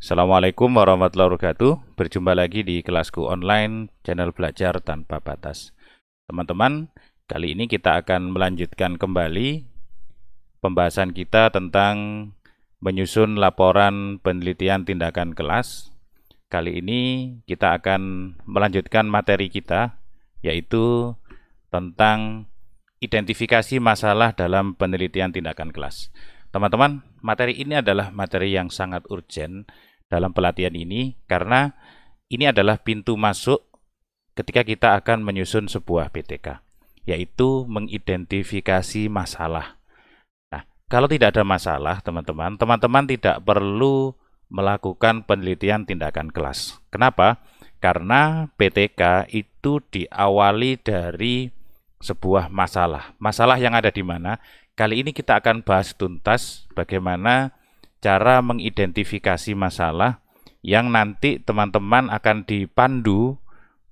Assalamualaikum warahmatullahi wabarakatuh. Berjumpa lagi di kelasku online channel belajar tanpa batas. Teman-teman, kali ini kita akan melanjutkan kembali pembahasan kita tentang menyusun laporan penelitian tindakan kelas. Kali ini kita akan melanjutkan materi kita, yaitu tentang identifikasi masalah dalam penelitian tindakan kelas. Teman-teman, materi ini adalah materi yang sangat urgen dalam pelatihan ini karena ini adalah pintu masuk ketika kita akan menyusun sebuah PTK, yaitu mengidentifikasi masalah. Nah, kalau tidak ada masalah, teman-teman tidak perlu melakukan penelitian tindakan kelas. Kenapa? Karena PTK itu diawali dari sebuah masalah. Masalah yang ada di mana? Kali ini kita akan bahas tuntas bagaimana cara mengidentifikasi masalah yang nanti teman-teman akan dipandu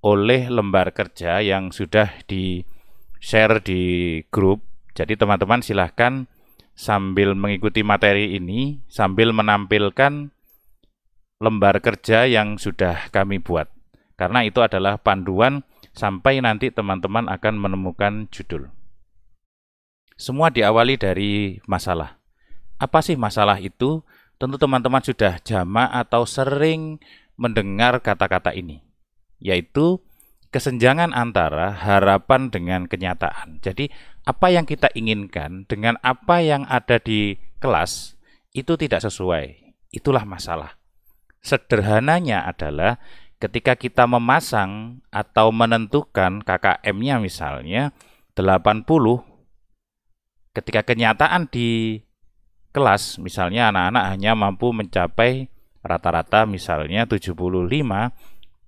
oleh lembar kerja yang sudah di-share di grup. Jadi teman-teman silahkan sambil mengikuti materi ini, sambil menampilkan lembar kerja yang sudah kami buat. Karena itu adalah panduan sampai nanti teman-teman akan menemukan judul. Semua diawali dari masalah. Apa sih masalah itu? Tentu teman-teman sudah jamak atau sering mendengar kata-kata ini, yaitu kesenjangan antara harapan dengan kenyataan. Jadi apa yang kita inginkan dengan apa yang ada di kelas itu tidak sesuai. Itulah masalah. Sederhananya adalah ketika kita memasang atau menentukan KKM-nya misalnya 80, ketika kenyataan di kelas, misalnya anak-anak hanya mampu mencapai rata-rata misalnya 75,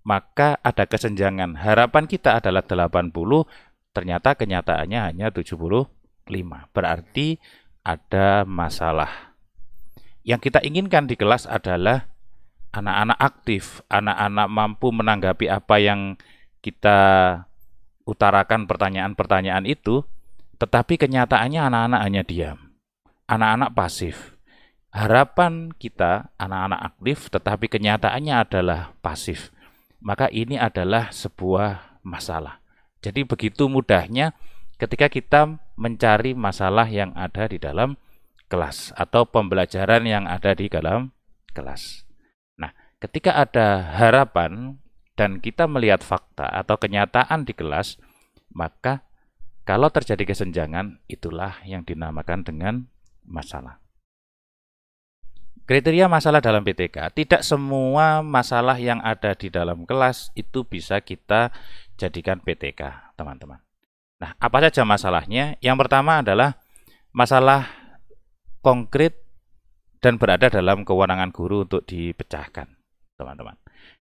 maka ada kesenjangan. Harapan kita adalah 80, ternyata kenyataannya hanya 75. Berarti ada masalah. Yang kita inginkan di kelas adalah anak-anak aktif, anak-anak mampu menanggapi apa yang kita utarakan pertanyaan-pertanyaan itu, tetapi kenyataannya anak-anak hanya diam. Anak-anak pasif. Harapan kita anak-anak aktif tetapi kenyataannya adalah pasif. Maka ini adalah sebuah masalah. Jadi begitu mudahnya ketika kita mencari masalah yang ada di dalam kelas atau pembelajaran yang ada di dalam kelas. Nah, ketika ada harapan dan kita melihat fakta atau kenyataan di kelas, maka kalau terjadi kesenjangan, itulah yang dinamakan dengan masalah. Kriteria masalah dalam PTK, tidak semua masalah yang ada di dalam kelas itu bisa kita jadikan PTK, teman-teman. Nah, apa saja masalahnya? Yang pertama adalah masalah konkret dan berada dalam kewenangan guru untuk dipecahkan, teman-teman.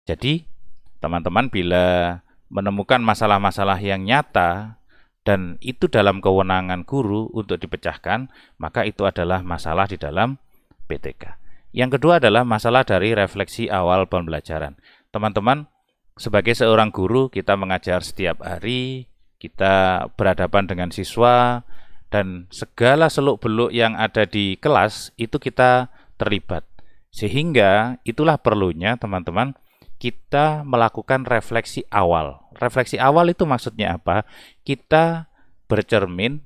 Jadi, teman-teman bila menemukan masalah-masalah yang nyata dan itu dalam kewenangan guru untuk dipecahkan, maka itu adalah masalah di dalam PTK. Yang kedua adalah masalah dari refleksi awal pembelajaran. Teman-teman, sebagai seorang guru, kita mengajar setiap hari, kita berhadapan dengan siswa, dan segala seluk-beluk yang ada di kelas, itu kita terlibat. Sehingga itulah perlunya, teman-teman, kita melakukan refleksi awal. Refleksi awal itu maksudnya apa? Kita bercermin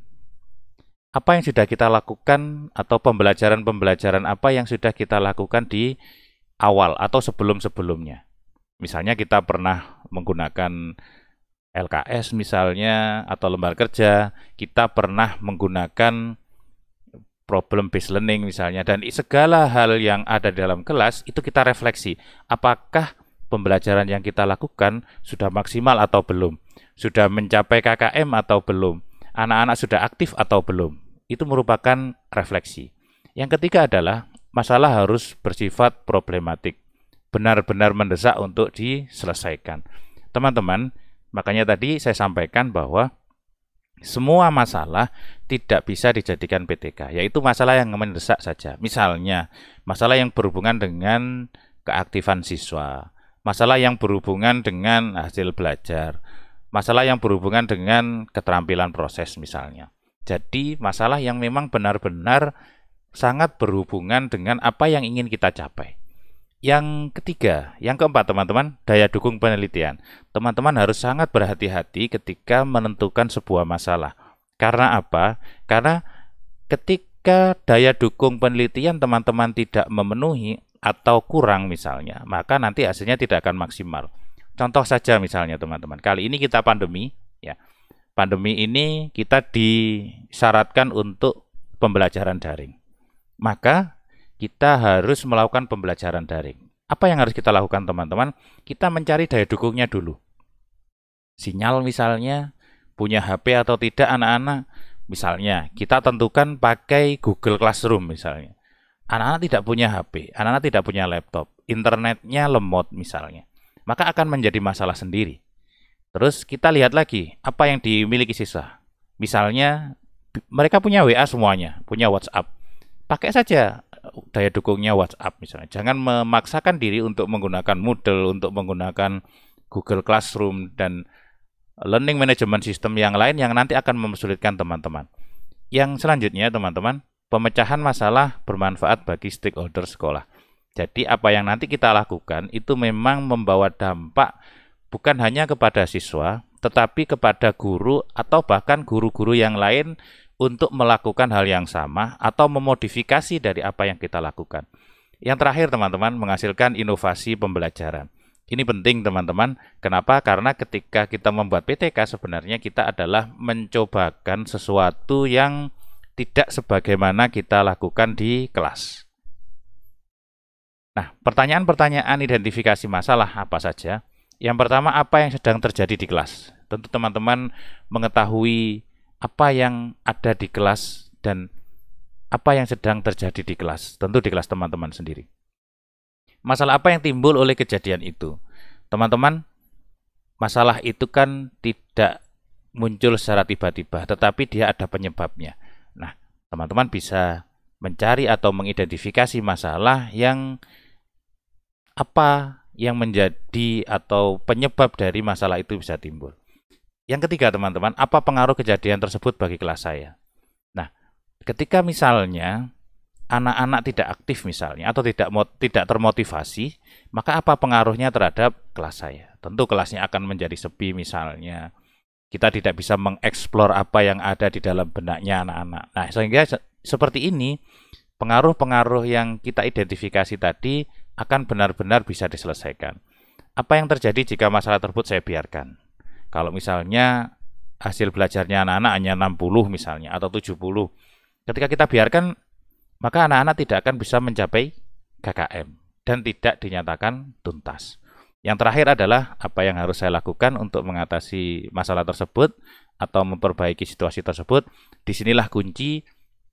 apa yang sudah kita lakukan atau pembelajaran-pembelajaran apa yang sudah kita lakukan di awal atau sebelum-sebelumnya. Misalnya kita pernah menggunakan LKS misalnya atau lembar kerja, kita pernah menggunakan problem based learning misalnya, dan segala hal yang ada di dalam kelas itu kita refleksi. Apakah pembelajaran yang kita lakukan sudah maksimal atau belum? Sudah mencapai KKM atau belum? Anak-anak sudah aktif atau belum? Itu merupakan refleksi. Yang ketiga adalah masalah harus bersifat problematik, benar-benar mendesak untuk diselesaikan. Teman-teman, makanya tadi saya sampaikan bahwa semua masalah tidak bisa dijadikan PTK, yaitu masalah yang mendesak saja. Misalnya, masalah yang berhubungan dengan keaktifan siswa, masalah yang berhubungan dengan hasil belajar, masalah yang berhubungan dengan keterampilan proses misalnya. Jadi masalah yang memang benar-benar sangat berhubungan dengan apa yang ingin kita capai. Yang ketiga, yang keempat teman-teman, daya dukung penelitian. Teman-teman harus sangat berhati-hati ketika menentukan sebuah masalah. Karena apa? Karena ketika daya dukung penelitian teman-teman tidak memenuhi atau kurang misalnya, maka nanti hasilnya tidak akan maksimal. Contoh saja misalnya teman-teman, kali ini kita pandemi, ya. Pandemi ini kita disyaratkan untuk pembelajaran daring. Maka kita harus melakukan pembelajaran daring. Apa yang harus kita lakukan teman-teman? Kita mencari daya dukungnya dulu. Sinyal misalnya, punya HP atau tidak anak-anak. Misalnya, kita tentukan pakai Google Classroom misalnya. Anak-anak tidak punya HP, anak-anak tidak punya laptop, internetnya lemot misalnya. Maka akan menjadi masalah sendiri. Terus kita lihat lagi, apa yang dimiliki siswa. Misalnya, mereka punya WA semuanya, punya WhatsApp. Pakai saja daya dukungnya WhatsApp misalnya. Jangan memaksakan diri untuk menggunakan Moodle, untuk menggunakan Google Classroom, dan learning management system yang lain yang nanti akan memsulitkan teman-teman. Yang selanjutnya teman-teman, pemecahan masalah bermanfaat bagi stakeholder sekolah. Jadi apa yang nanti kita lakukan itu memang membawa dampak bukan hanya kepada siswa, tetapi kepada guru atau bahkan guru-guru yang lain untuk melakukan hal yang sama atau memodifikasi dari apa yang kita lakukan. Yang terakhir teman-teman, menghasilkan inovasi pembelajaran. Ini penting teman-teman. Kenapa? Karena ketika kita membuat PTK sebenarnya kita adalah mencobakan sesuatu yang tidak sebagaimana kita lakukan di kelas. Nah, pertanyaan-pertanyaan identifikasi masalah apa saja? Yang pertama, apa yang sedang terjadi di kelas? Tentu teman-teman mengetahui apa yang ada di kelas dan apa yang sedang terjadi di kelas. Tentu di kelas teman-teman sendiri. Masalah apa yang timbul oleh kejadian itu? Teman-teman, masalah itu kan tidak muncul secara tiba-tiba, tetapi dia ada penyebabnya. Nah, teman-teman bisa mencari atau mengidentifikasi masalah yang apa yang menjadi atau penyebab dari masalah itu bisa timbul. Yang ketiga teman-teman, apa pengaruh kejadian tersebut bagi kelas saya? Nah, ketika misalnya anak-anak tidak aktif misalnya atau tidak termotivasi, maka apa pengaruhnya terhadap kelas saya? Tentu kelasnya akan menjadi sepi misalnya. Kita tidak bisa mengeksplor apa yang ada di dalam benaknya anak-anak. Nah, sehingga seperti ini, pengaruh-pengaruh yang kita identifikasi tadi akan benar-benar bisa diselesaikan. Apa yang terjadi jika masalah tersebut saya biarkan? Kalau misalnya hasil belajarnya anak-anak hanya 60 misalnya atau 70, ketika kita biarkan, maka anak-anak tidak akan bisa mencapai KKM dan tidak dinyatakan tuntas. Yang terakhir adalah apa yang harus saya lakukan untuk mengatasi masalah tersebut atau memperbaiki situasi tersebut. Disinilah kunci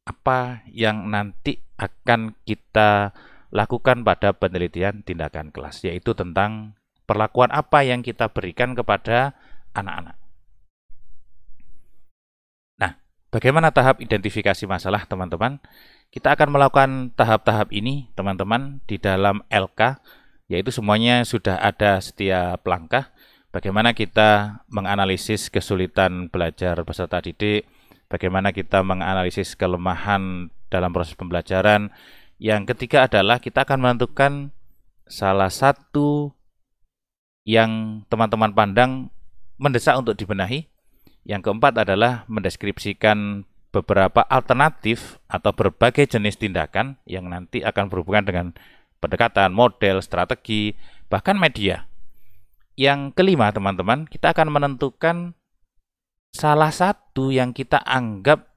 apa yang nanti akan kita lakukan pada penelitian tindakan kelas, yaitu tentang perlakuan apa yang kita berikan kepada anak-anak. Nah, bagaimana tahap identifikasi masalah teman-teman? Kita akan melakukan tahap-tahap ini teman-teman di dalam LK, yaitu semuanya sudah ada setiap langkah. Bagaimana kita menganalisis kesulitan belajar peserta didik, bagaimana kita menganalisis kelemahan dalam proses pembelajaran. Yang ketiga adalah kita akan menentukan salah satu yang teman-teman pandang mendesak untuk dibenahi. Yang keempat adalah mendeskripsikan beberapa alternatif atau berbagai jenis tindakan yang nanti akan berhubungan dengan pendekatan, model, strategi, bahkan media. Yang kelima teman-teman, kita akan menentukan salah satu yang kita anggap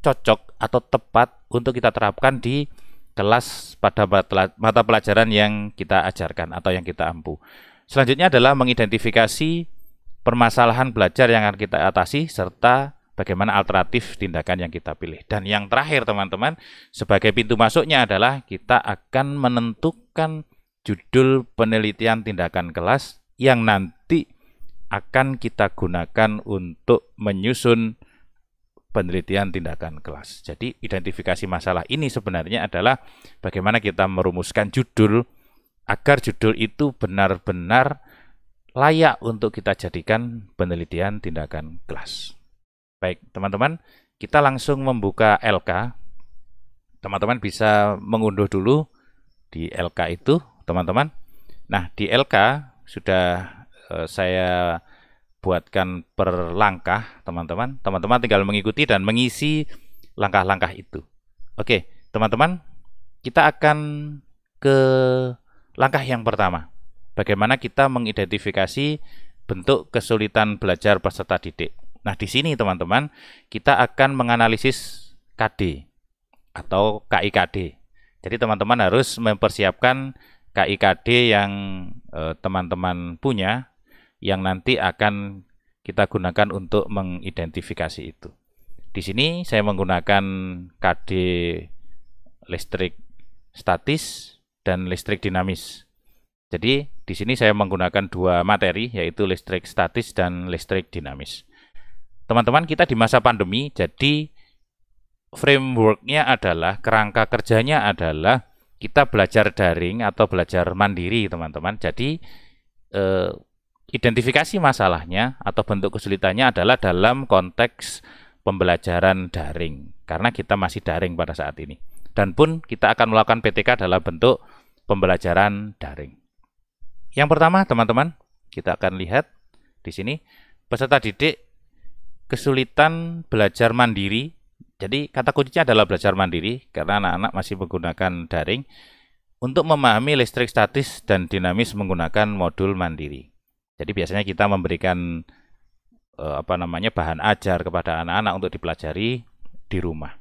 cocok atau tepat untuk kita terapkan di kelas pada mata pelajaran yang kita ajarkan atau yang kita ampu. Selanjutnya adalah mengidentifikasi permasalahan belajar yang akan kita atasi serta bagaimana alternatif tindakan yang kita pilih. Dan yang terakhir teman-teman, sebagai pintu masuknya adalah kita akan menentukan judul penelitian tindakan kelas yang nanti akan kita gunakan untuk menyusun penelitian tindakan kelas. Jadi identifikasi masalah ini sebenarnya adalah bagaimana kita merumuskan judul agar judul itu benar-benar layak untuk kita jadikan penelitian tindakan kelas. Baik, teman-teman, kita langsung membuka LK. Teman-teman bisa mengunduh dulu di LK itu. teman-teman. Nah, di LK sudah saya buatkan per langkah, teman-teman. Teman-teman tinggal mengikuti dan mengisi langkah-langkah itu. Oke, teman-teman, kita akan ke langkah yang pertama. Bagaimana kita mengidentifikasi bentuk kesulitan belajar peserta didik. Nah, di sini teman-teman, kita akan menganalisis KD atau KIKD. Jadi teman-teman harus mempersiapkan KIKD yang teman-teman punya, yang nanti akan kita gunakan untuk mengidentifikasi itu. Di sini saya menggunakan KD listrik statis dan listrik dinamis. Jadi di sini saya menggunakan dua materi, yaitu listrik statis dan listrik dinamis. Teman-teman, kita di masa pandemi, jadi framework-nya adalah, kerangka kerjanya adalah kita belajar daring atau belajar mandiri, teman-teman. Jadi identifikasi masalahnya atau bentuk kesulitannya adalah dalam konteks pembelajaran daring, karena kita masih daring pada saat ini. Dan pun kita akan melakukan PTK dalam bentuk pembelajaran daring. Yang pertama, teman-teman, kita akan lihat di sini peserta didik kesulitan belajar mandiri. Jadi kata kuncinya adalah belajar mandiri karena anak-anak masih menggunakan daring untuk memahami listrik statis dan dinamis menggunakan modul mandiri. Jadi biasanya kita memberikan bahan ajar kepada anak-anak untuk dipelajari di rumah.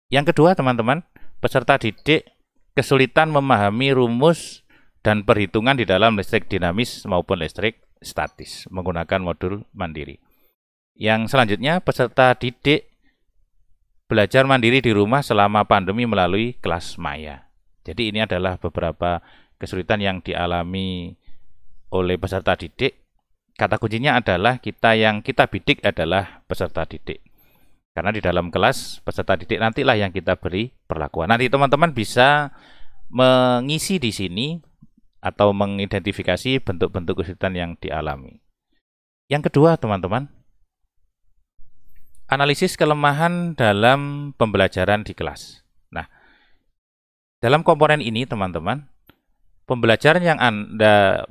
Yang kedua, teman-teman, peserta didik kesulitan memahami rumus dan perhitungan di dalam listrik dinamis maupun listrik statis menggunakan modul mandiri. Yang selanjutnya, peserta didik belajar mandiri di rumah selama pandemi melalui kelas maya. Jadi ini adalah beberapa kesulitan yang dialami oleh peserta didik. Kata kuncinya adalah yang kita bidik adalah peserta didik. Karena di dalam kelas peserta didik nantilah yang kita beri perlakuan. Nanti teman-teman bisa mengisi di sini atau mengidentifikasi bentuk-bentuk kesulitan yang dialami. Yang kedua, teman-teman, analisis kelemahan dalam pembelajaran di kelas. Nah, dalam komponen ini, teman-teman, pembelajaran Anda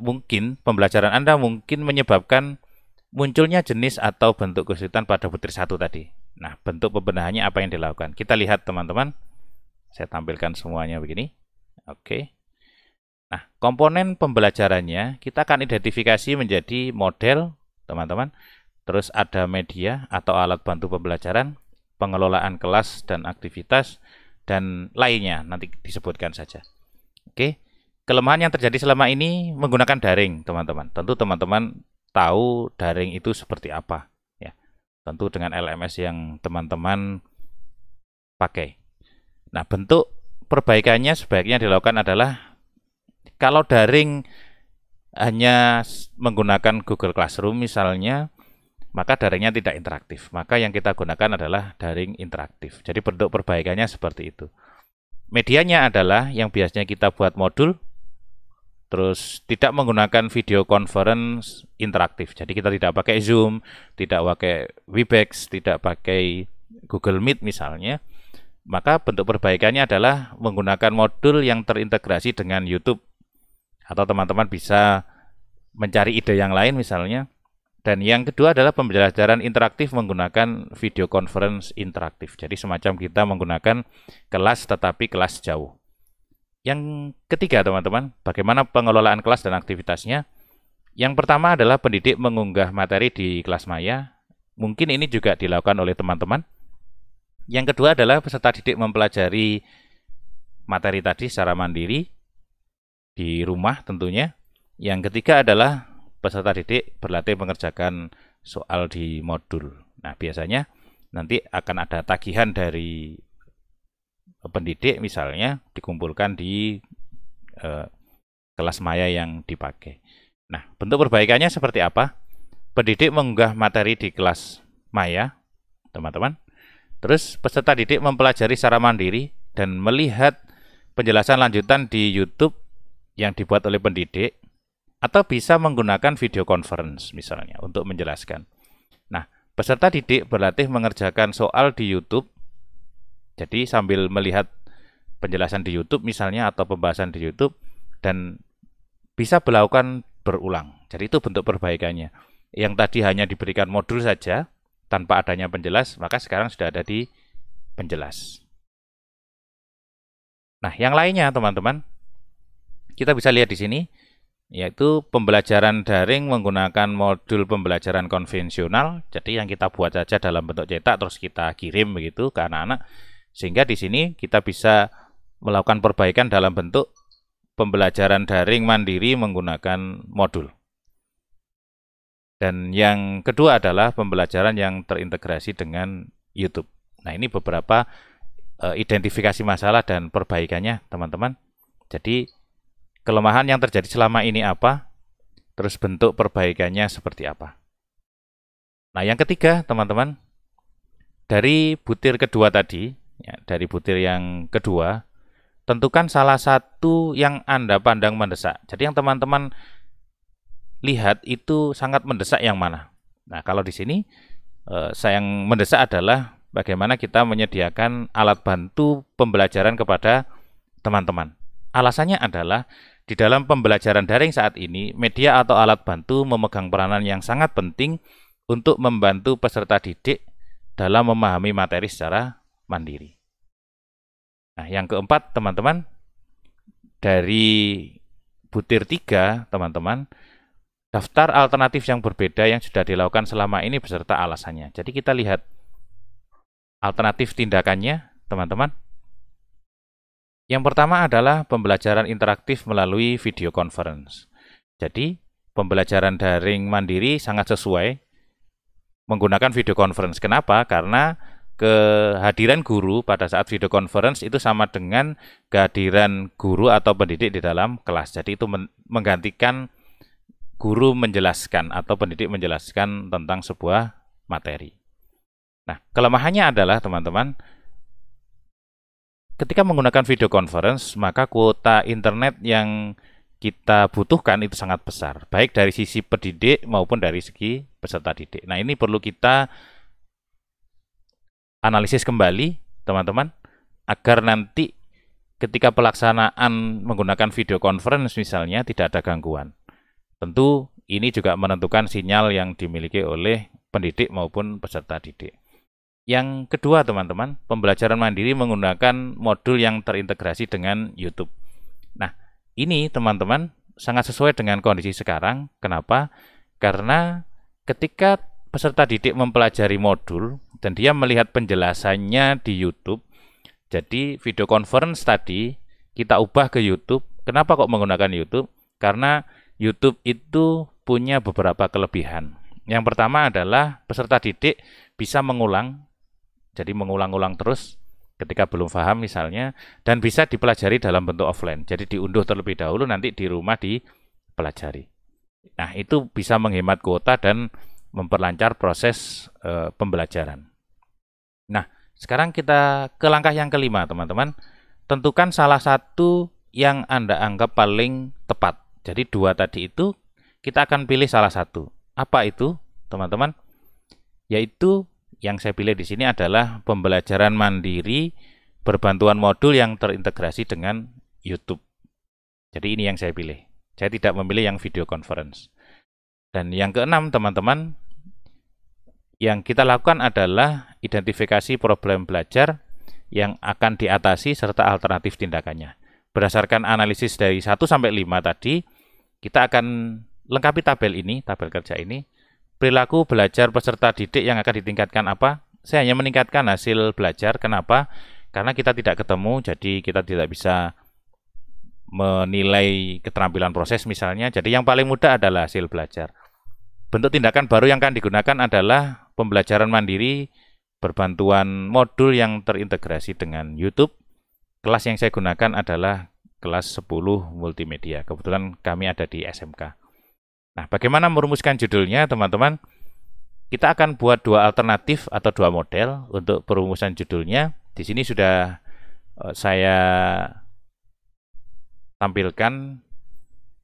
mungkin menyebabkan munculnya jenis atau bentuk kesulitan pada butir 1 tadi. Nah, bentuk pembenahannya apa yang dilakukan? Kita lihat, teman-teman. Saya tampilkan semuanya begini. Oke. Nah, komponen pembelajarannya kita akan identifikasi menjadi model, teman-teman. Terus ada media atau alat bantu pembelajaran, pengelolaan kelas dan aktivitas, dan lainnya nanti disebutkan saja. Oke. Kelemahan yang terjadi selama ini menggunakan daring, teman-teman. Tentu teman-teman tahu daring itu seperti apa, ya. Tentu dengan LMS yang teman-teman pakai. Nah, bentuk perbaikannya sebaiknya dilakukan adalah kalau daring hanya menggunakan Google Classroom misalnya, maka daringnya tidak interaktif. Maka yang kita gunakan adalah daring interaktif. Jadi bentuk perbaikannya seperti itu. Medianya adalah yang biasanya kita buat modul, terus tidak menggunakan video conference interaktif. Jadi kita tidak pakai Zoom, tidak pakai Webex, tidak pakai Google Meet misalnya. Maka bentuk perbaikannya adalah menggunakan modul yang terintegrasi dengan YouTube. Atau teman-teman bisa mencari ide yang lain misalnya. Dan yang kedua adalah pembelajaran interaktif menggunakan video conference interaktif. Jadi semacam kita menggunakan kelas tetapi kelas jauh. Yang ketiga, teman-teman, bagaimana pengelolaan kelas dan aktivitasnya? Yang pertama adalah pendidik mengunggah materi di kelas maya. Mungkin ini juga dilakukan oleh teman-teman. Yang kedua adalah peserta didik mempelajari materi tadi secara mandiri di rumah tentunya. Yang ketiga adalah peserta didik berlatih mengerjakan soal di modul. Nah, biasanya nanti akan ada tagihan dari pendidik misalnya dikumpulkan di kelas maya yang dipakai. Nah, bentuk perbaikannya seperti apa? Pendidik mengunggah materi di kelas maya, teman-teman. Terus peserta didik mempelajari secara mandiri dan melihat penjelasan lanjutan di YouTube yang dibuat oleh pendidik, atau bisa menggunakan video conference misalnya untuk menjelaskan. Nah, peserta didik berlatih mengerjakan soal di YouTube. Jadi sambil melihat penjelasan di YouTube misalnya atau pembahasan di YouTube dan bisa dilakukan berulang. Jadi itu bentuk perbaikannya. Yang tadi hanya diberikan modul saja tanpa adanya penjelas, maka sekarang sudah ada di penjelas. Nah, yang lainnya teman-teman, kita bisa lihat di sini, yaitu pembelajaran daring menggunakan modul pembelajaran konvensional. Jadi yang kita buat saja dalam bentuk cetak terus kita kirim begitu ke anak-anak, sehingga di sini kita bisa melakukan perbaikan dalam bentuk pembelajaran daring mandiri menggunakan modul. Dan yang kedua adalah pembelajaran yang terintegrasi dengan YouTube. Nah, ini beberapa identifikasi masalah dan perbaikannya teman-teman. Jadi kelemahan yang terjadi selama ini apa, terus bentuk perbaikannya seperti apa. Nah, yang ketiga teman-teman, dari butir kedua tadi, ya, dari butir yang kedua, tentukan salah satu yang Anda pandang mendesak. Jadi yang teman-teman lihat itu sangat mendesak yang mana. Nah, kalau di sini yang mendesak adalah bagaimana kita menyediakan alat bantu pembelajaran kepada teman-teman. Alasannya adalah di dalam pembelajaran daring saat ini, media atau alat bantu memegang peranan yang sangat penting untuk membantu peserta didik dalam memahami materi secara mandiri. Nah, yang keempat, teman-teman, dari butir 3, teman-teman, daftar alternatif yang berbeda yang sudah dilakukan selama ini beserta alasannya. Jadi kita lihat alternatif tindakannya, teman-teman. Yang pertama adalah pembelajaran interaktif melalui video conference. Jadi, pembelajaran daring mandiri sangat sesuai menggunakan video conference. Kenapa? Karena kehadiran guru pada saat video conference itu sama dengan kehadiran guru atau pendidik di dalam kelas. Jadi itu menggantikan guru menjelaskan atau pendidik menjelaskan tentang sebuah materi. Nah, kelemahannya adalah teman-teman, ketika menggunakan video conference, maka kuota internet yang kita butuhkan itu sangat besar, baik dari sisi pendidik maupun dari segi peserta didik. Nah, ini perlu kita analisis kembali, teman-teman, agar nanti ketika pelaksanaan menggunakan video conference misalnya tidak ada gangguan. Tentu ini juga menentukan sinyal yang dimiliki oleh pendidik maupun peserta didik. Yang kedua, teman-teman, pembelajaran mandiri menggunakan modul yang terintegrasi dengan YouTube. Nah, ini teman-teman sangat sesuai dengan kondisi sekarang. Kenapa? Karena ketika peserta didik mempelajari modul dan dia melihat penjelasannya di YouTube, jadi video conference tadi kita ubah ke YouTube. Kenapa kok menggunakan YouTube? Karena YouTube itu punya beberapa kelebihan. Yang pertama adalah peserta didik bisa mengulang, jadi mengulang-ulang terus ketika belum paham misalnya, dan bisa dipelajari dalam bentuk offline. Jadi diunduh terlebih dahulu, nanti di rumah dipelajari. Nah, itu bisa menghemat kuota dan memperlancar proses pembelajaran. Nah, sekarang kita ke langkah yang kelima, teman-teman. Tentukan salah satu yang Anda anggap paling tepat. Jadi dua tadi itu kita akan pilih salah satu. Apa itu, teman-teman? Yaitu yang saya pilih di sini adalah pembelajaran mandiri berbantuan modul yang terintegrasi dengan YouTube. Jadi ini yang saya pilih. Saya tidak memilih yang video conference. Dan yang keenam, teman-teman, yang kita lakukan adalah identifikasi problem belajar yang akan diatasi serta alternatif tindakannya. Berdasarkan analisis dari 1 sampai 5 tadi, kita akan lengkapi tabel ini, tabel kerja ini. Perilaku belajar peserta didik yang akan ditingkatkan apa? Saya hanya meningkatkan hasil belajar. Kenapa? Karena kita tidak ketemu, jadi kita tidak bisa menilai keterampilan proses misalnya. Jadi yang paling mudah adalah hasil belajar. Bentuk tindakan baru yang akan digunakan adalah pembelajaran mandiri berbantuan modul yang terintegrasi dengan YouTube. Kelas yang saya gunakan adalah kelas 10 multimedia. Kebetulan kami ada di SMK. Nah, bagaimana merumuskan judulnya, teman-teman? Kita akan buat dua alternatif atau dua model untuk perumusan judulnya. Di sini sudah saya tampilkan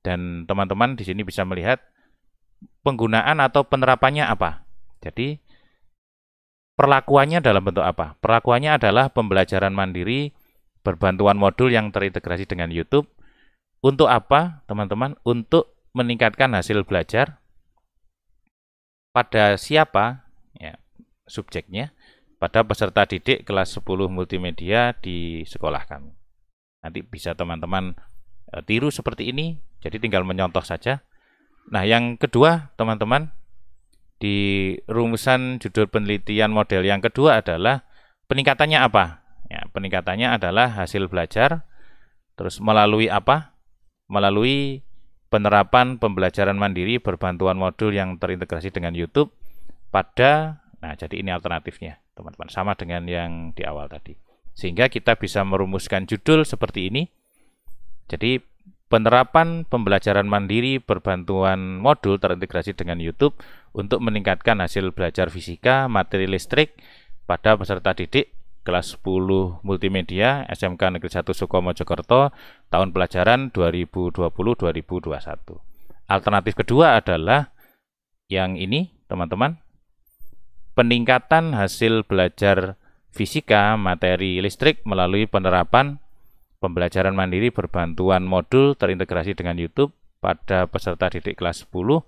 dan teman-teman di sini bisa melihat penggunaan atau penerapannya apa. Jadi, perlakuannya dalam bentuk apa? Perlakuannya adalah pembelajaran mandiri berbantuan modul yang terintegrasi dengan YouTube. Untuk apa, teman-teman? Untuk meningkatkan hasil belajar pada siapa? Ya, subjeknya pada peserta didik kelas 10 multimedia di sekolah kami. Nanti bisa teman-teman tiru seperti ini, jadi tinggal menyontoh saja. Nah, yang kedua, teman-teman, di rumusan judul penelitian model yang kedua adalah peningkatannya apa? Ya, peningkatannya adalah hasil belajar, terus melalui apa? Melalui penerapan pembelajaran mandiri berbantuan modul yang terintegrasi dengan YouTube pada, nah jadi ini alternatifnya, teman-teman, sama dengan yang di awal tadi. Sehingga kita bisa merumuskan judul seperti ini. Jadi penerapan pembelajaran mandiri berbantuan modul terintegrasi dengan YouTube untuk meningkatkan hasil belajar fisika, materi listrik pada peserta didik kelas 10 multimedia SMK Negeri 1 Sukomojokerto tahun pelajaran 2020-2021. Alternatif kedua adalah yang ini, teman-teman. Peningkatan hasil belajar fisika, materi listrik melalui penerapan pembelajaran mandiri berbantuan modul terintegrasi dengan YouTube pada peserta didik kelas 10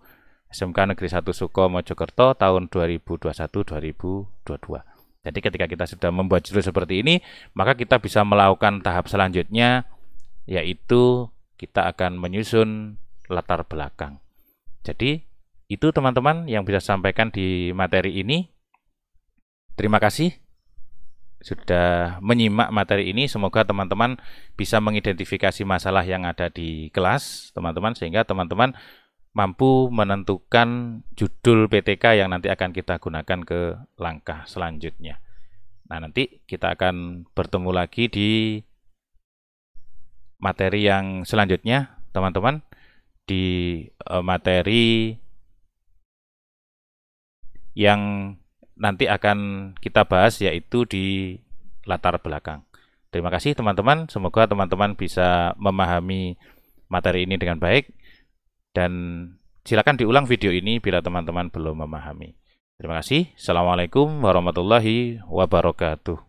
SMK Negeri 1 Sukomojokerto tahun 2021-2022. Jadi ketika kita sudah membuat judul seperti ini, maka kita bisa melakukan tahap selanjutnya, yaitu kita akan menyusun latar belakang. Jadi itu teman-teman yang bisa sampaikan di materi ini. Terima kasih sudah menyimak materi ini. Semoga teman-teman bisa mengidentifikasi masalah yang ada di kelas teman-teman, sehingga teman-teman mampu menentukan judul PTK yang nanti akan kita gunakan ke langkah selanjutnya. Nah, nanti kita akan bertemu lagi di materi yang selanjutnya teman-teman, di materi yang nanti akan kita bahas, yaitu di latar belakang. Terima kasih teman-teman, semoga teman-teman bisa memahami materi ini dengan baik, dan silakan diulang video ini bila teman-teman belum memahami. Terima kasih. Assalamualaikum warahmatullahi wabarakatuh.